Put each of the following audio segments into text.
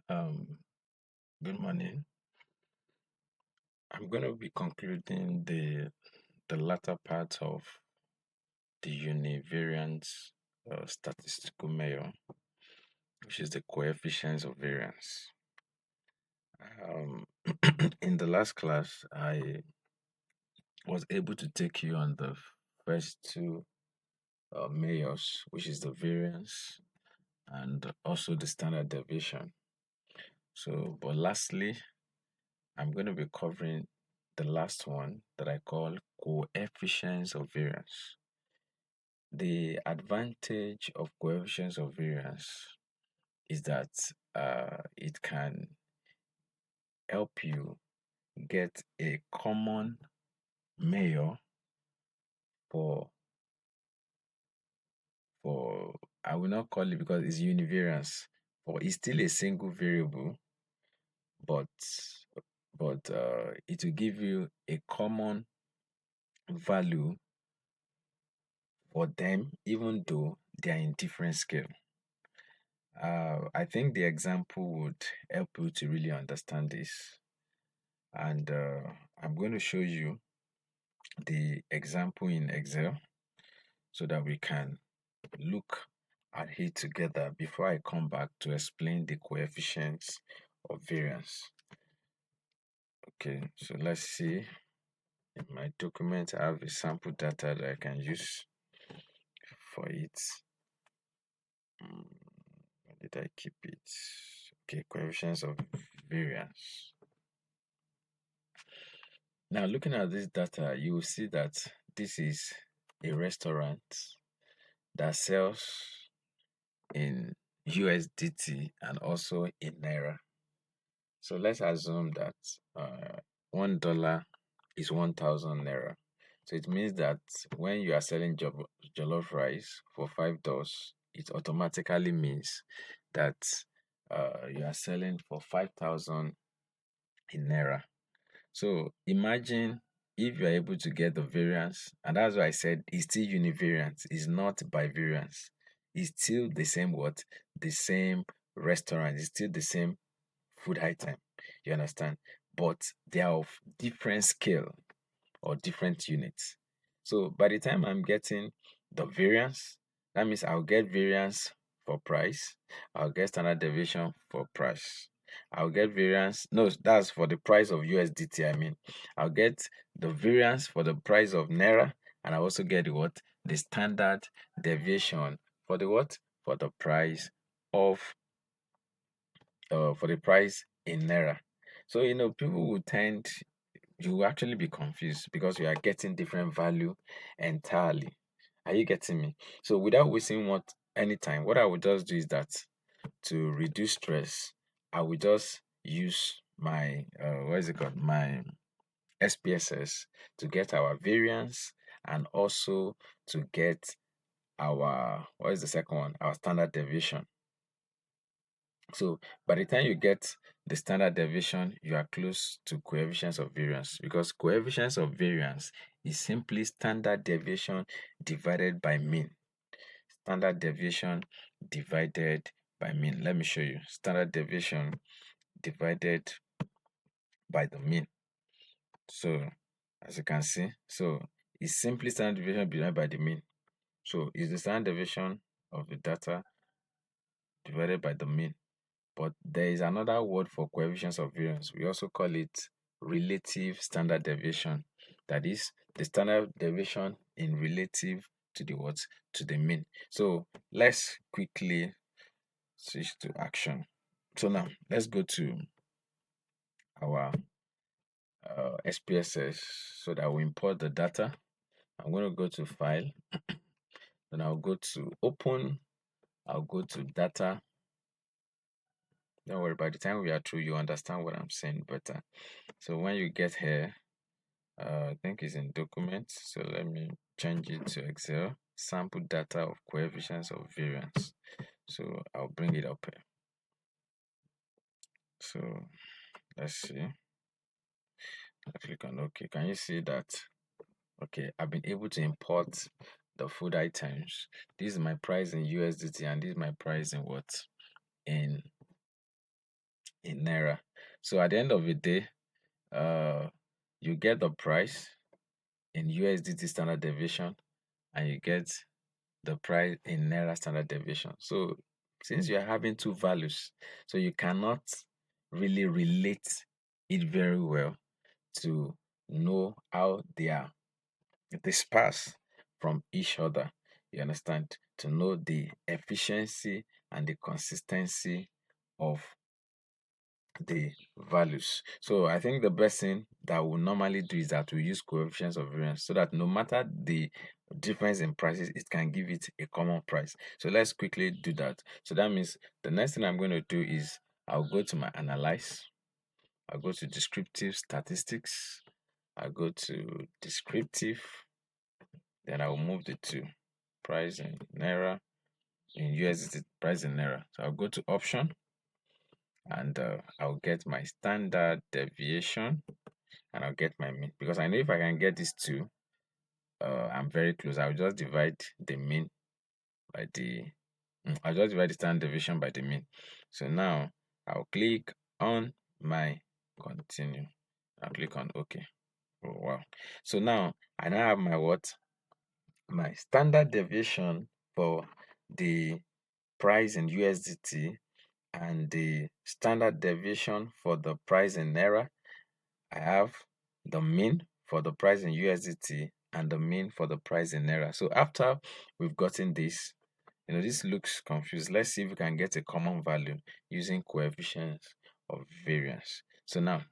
Um, Good morning. I'm going to be concluding the latter part of the univariant statistical measure, which is the coefficients of variance. Um, in the last class, I was able to take you on the first two measures, which is the variance and also the standard deviation. So, but lastly, I'm going to be covering the last one that I call coefficients of variance. The advantage of coefficients of variance is that it can help you get a common measure for for I will not call it because it's univariance, for it's still a single variable, but it will give you a common value for them, even though they are in different scale. I think the example would help you to really understand this. And I'm going to show you the example in Excel so that we can look at it together before I come back to explain the coefficients of variance. Okay, so let's see. In my document, I have a sample data that I can use for it. Where did I keep it? Okay, coefficients of variance. Now, looking at this data, you will see that this is a restaurant that sells in USDT and also in Naira. So let's assume that $1 is 1,000 Naira. So it means that when you are selling jollof rice for $5, it automatically means that you are selling for 5,000 in Naira. So imagine if you are able to get the variance, and that's why I said it's still univariant, it's not bivariance. It's still the same what? The same restaurant, it's still the same food item. You understand? But they are of different scale or different units. So by the time I'm getting the variance, that means I'll get variance for price, I'll get standard deviation for price. I'll get variance, no, that's for the price of USDT. I mean, I'll get the variance for the price of Naira, and I also get the what? The standard deviation for the what? For the price of for the price in Naira. So people will tend you will actually be confused because you are getting different value entirely. Are you getting me? So without wasting any time, what I would just do is that to reduce stress, I will just use my what is it called? My SPSS to get our variance and also to get our what is the second one? Our standard deviation. So by the time you get the standard deviation, you are close to coefficients of variance because coefficients of variance is simply standard deviation divided by mean. Standard deviation divided by mean. Let me show you. Standard deviation divided by the mean. So as you can see, so it's simply standard deviation divided by the mean. So it's the standard deviation of the data divided by the mean. But there is another word for coefficients of variance. We also call it relative standard deviation. That is the standard deviation in relative to the what? To the mean. So let's quickly switch to action. So now let's go to our SPSS so that we import the data. I'm going to go to file, then I'll go to open, I'll go to data. Don't worry, by the time we are through, you understand what I'm saying better. So when you get here, I think it's in documents. So let me change it to Excel. Sample data of coefficients of variance. So I'll bring it up here. So let's see. I click on OK. Can you see that? Okay, I've been able to import the food items. This is my price in USDT and this is my price in what? In in naira. So at the end of the day, uh, you get the price in USDT standard deviation, and you get the price in naira standard deviation. So since you are having two values, so you cannot really relate it very well to know how they are dispersed from each other. You understand? To know the efficiency and the consistency of the values. So I think the best thing that we normally do is that we use coefficients of variance so that no matter the difference in prices, it can give it a common price. So let's quickly do that. So that means the next thing I'm going to do is I'll go to my analyze, I'll go to descriptive statistics, I'll go to descriptive, then I'll move the two price in naira, in USD price in naira. So I'll go to option, and I'll get my standard deviation, and I'll get my mean, because I know if I can get these two, I'm very close. I'll just divide the mean by the I'll just divide the standard deviation by the mean. So now I'll click on my continue. I'll click on OK. Oh wow. So now I now have my what? My standard deviation for the price in USDT and the standard deviation for the price in naira. I have the mean for the price in USDT and the mean for the price in naira. So after we've gotten this, this looks confused. Let's see if we can get a common value using coefficients of variance. So now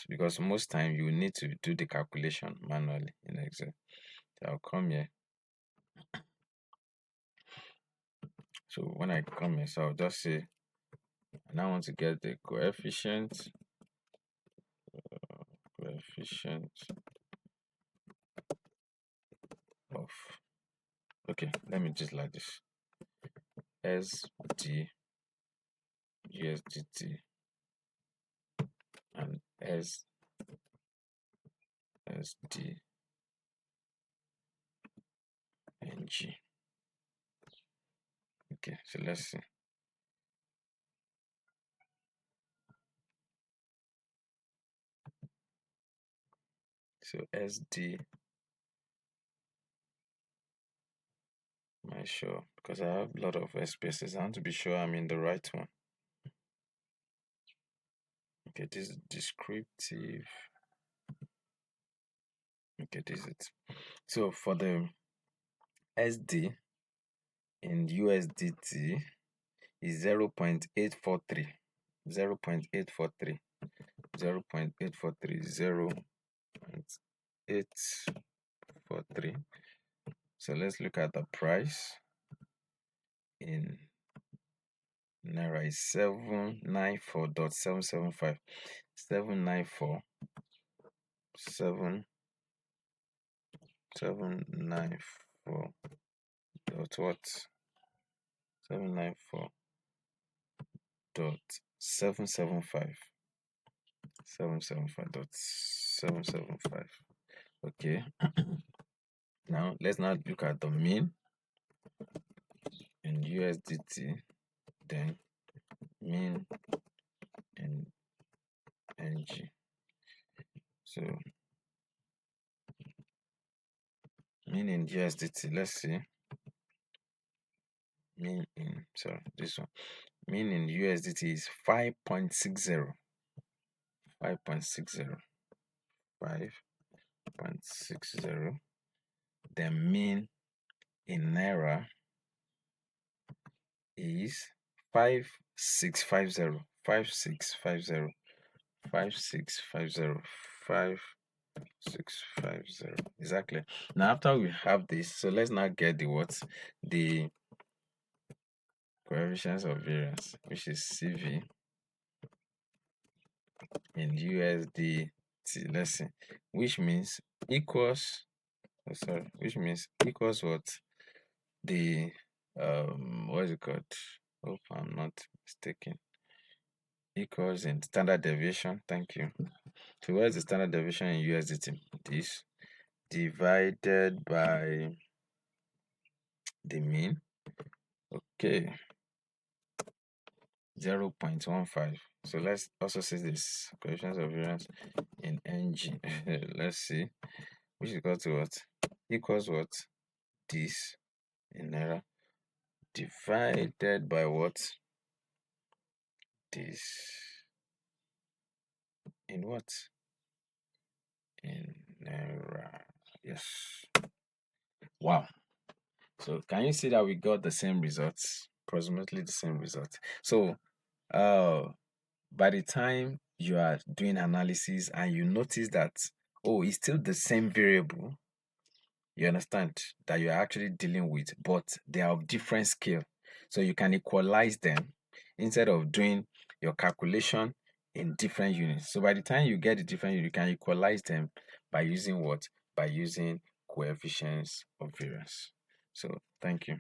because most time you need to do the calculation manually in Excel. So I'll come here. So when I come here, so I'll just say I now want to get the coefficient of, okay, let me just like this, SD USDT and SD NG. Okay, so let's see. So SD, am I sure? Because I have a lot of spaces. I want to be sure I'm in the right one. Okay, this is descriptive. Okay, this is it. So for the SD in USDT is 0.843. 0.843. 0.843. 0.843. So let's look at the price in naira is 794.775. 794 794 dot what? 794 dot 775. 775 dot 775. Okay. Now let's now look at the mean in USDT, then mean in NG. So mean in USDT, let's see. Mean in, sorry, this one. Mean in USDT is 5.60. 5.60. 5.60. The mean in naira is 5650. 5650. 5650. 5650. Exactly. Now after we have this, so let's now get the what? The coefficients of variance, which is CV in USDT. Let's see. Which means equals, oh, sorry, which means equals what? The what is it called? Hope I'm not mistaken. Equals in standard deviation. Thank you. So what is the standard deviation in USDT? This divided by the mean. Okay. 0.15. So let's also see this coefficient of variance in ng. Let's see, which is equal to what? Equals what? This in naira divided by what? This in what? In naira. Yes. Wow. So can you see that we got the same results? Approximately the same result. So uh by the time you are doing analysis and you notice that, oh, it's still the same variable, you understand that you're actually dealing with, but they are of different scale. So you can equalize them instead of doing your calculation in different units. So by the time you get the different units, you can equalize them by using what? By using coefficients of variance. So thank you.